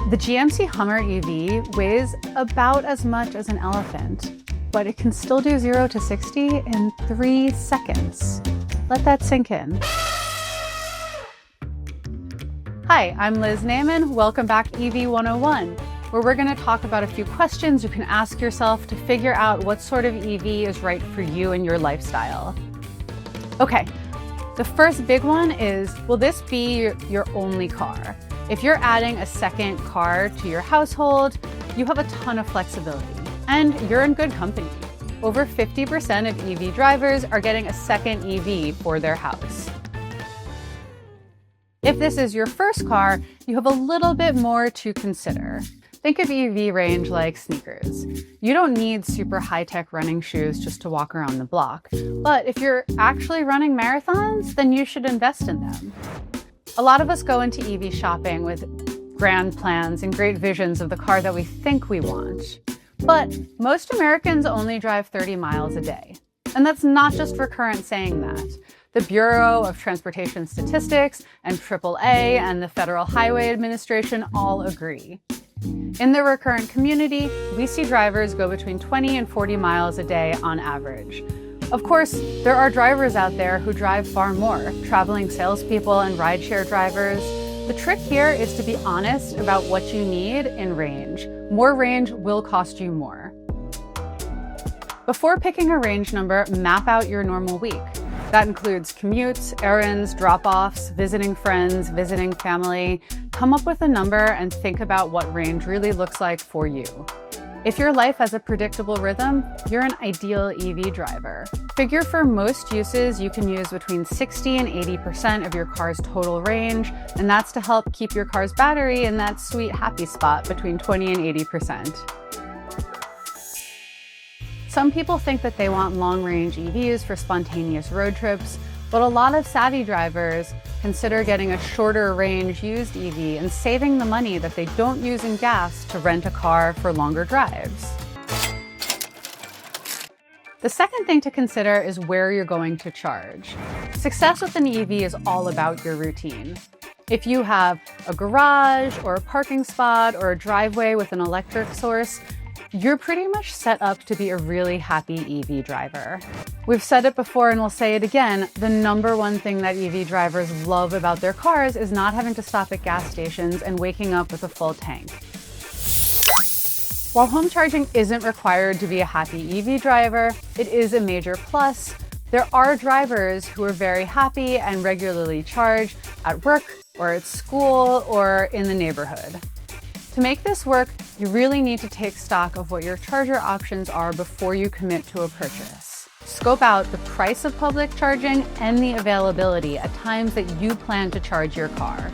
The GMC Hummer EV weighs about as much as an elephant, but it can still do 0 to 60 in 3 seconds. Let that sink in. Hi, I'm Liz Naiman. Welcome back to EV 101, where we're going to talk about a few questions you can ask yourself to figure out what sort of EV is right for you and your lifestyle. Okay, the first big one is, will this be your only car? If you're adding a second car to your household, you have a ton of flexibility, and you're in good company. Over 50% of EV drivers are getting a second EV for their house. If this is your first car, you have a little bit more to consider. Think of EV range like sneakers. You don't need super high-tech running shoes just to walk around the block. But if you're actually running marathons, then you should invest in them. A lot of us go into EV shopping with grand plans and great visions of the car that we think we want. But most Americans only drive 30 miles a day. And that's not just for current saying that. The Bureau of Transportation Statistics and AAA and the Federal Highway Administration all agree. In the recurrent community, we see drivers go between 20 and 40 miles a day on average. Of course, there are drivers out there who drive far more, traveling salespeople and rideshare drivers. The trick here is to be honest about what you need in range. More range will cost you more. Before picking a range number, map out your normal week. That includes commutes, errands, drop-offs, visiting friends, visiting family. Come up with a number and think about what range really looks like for you. If your life has a predictable rhythm, you're an ideal EV driver. Figure for most uses, you can use between 60 and 80% of your car's total range, and that's to help keep your car's battery in that sweet happy spot between 20 and 80%. Some people think that they want long-range EVs for spontaneous road trips, but a lot of savvy drivers consider getting a shorter range used EV and saving the money that they don't use in gas to rent a car for longer drives. The second thing to consider is where you're going to charge. Success with an EV is all about your routine. If you have a garage or a parking spot or a driveway with an electric source, you're pretty much set up to be a really happy EV driver. We've said it before and we'll say it again, the number one thing that EV drivers love about their cars is not having to stop at gas stations and waking up with a full tank. While home charging isn't required to be a happy EV driver, it is a major plus. There are drivers who are very happy and regularly charge at work or at school or in the neighborhood. To make this work, you really need to take stock of what your charger options are before you commit to a purchase. Scope out the price of public charging and the availability at times that you plan to charge your car.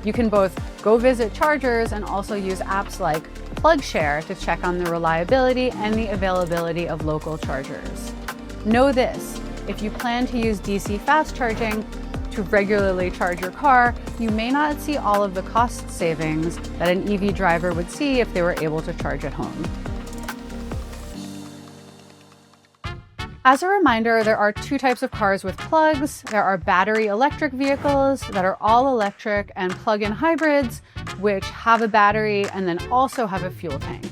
You can both go visit chargers and also use apps like PlugShare to check on the reliability and the availability of local chargers. Know this, if you plan to use DC fast charging to regularly charge your car, you may not see all of the cost savings that an EV driver would see if they were able to charge at home. As a reminder, there are two types of cars with plugs. There are battery electric vehicles that are all electric and plug-in hybrids, which have a battery and then also have a fuel tank.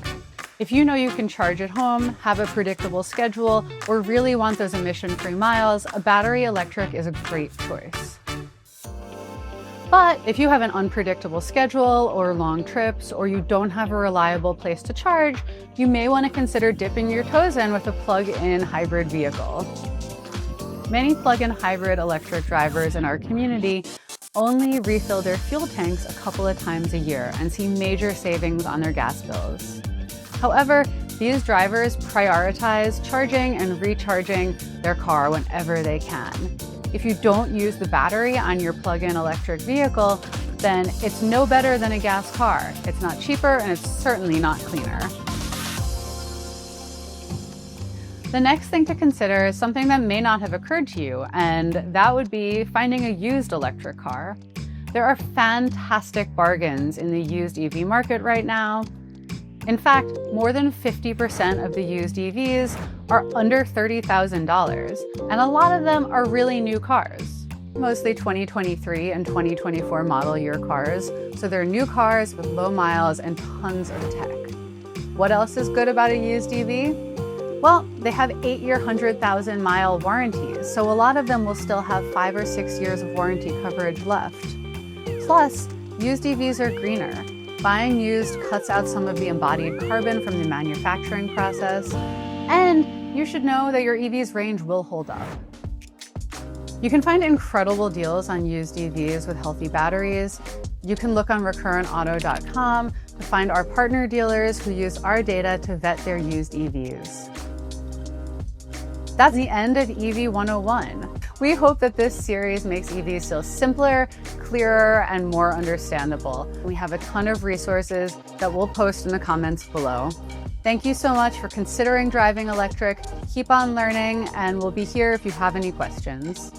If you know you can charge at home, have a predictable schedule, or really want those emission-free miles, a battery electric is a great choice. But if you have an unpredictable schedule or long trips, or you don't have a reliable place to charge, you may want to consider dipping your toes in with a plug-in hybrid vehicle. Many plug-in hybrid electric drivers in our community only refill their fuel tanks a couple of times a year and see major savings on their gas bills. However, these drivers prioritize charging and recharging their car whenever they can. If you don't use the battery on your plug-in electric vehicle, then it's no better than a gas car. It's not cheaper and it's certainly not cleaner. The next thing to consider is something that may not have occurred to you, and that would be finding a used electric car. There are fantastic bargains in the used EV market right now. In fact, more than 50% of the used EVs are under $30,000, and a lot of them are really new cars. Mostly 2023 and 2024 model year cars, so they're new cars with low miles and tons of tech. What else is good about a used EV? Well, they have 8-year, 100,000-mile warranties, so a lot of them will still have 5 or 6 years of warranty coverage left. Plus, used EVs are greener. Buying used cuts out some of the embodied carbon from the manufacturing process, and you should know that your EV's range will hold up. You can find incredible deals on used EVs with healthy batteries. You can look on recurrentauto.com to find our partner dealers who use our data to vet their used EVs. That's the end of EV 101. We hope that this series makes EVs feel simpler, clearer, and more understandable. We have a ton of resources that we'll post in the comments below. Thank you so much for considering driving electric. Keep on learning, and we'll be here if you have any questions.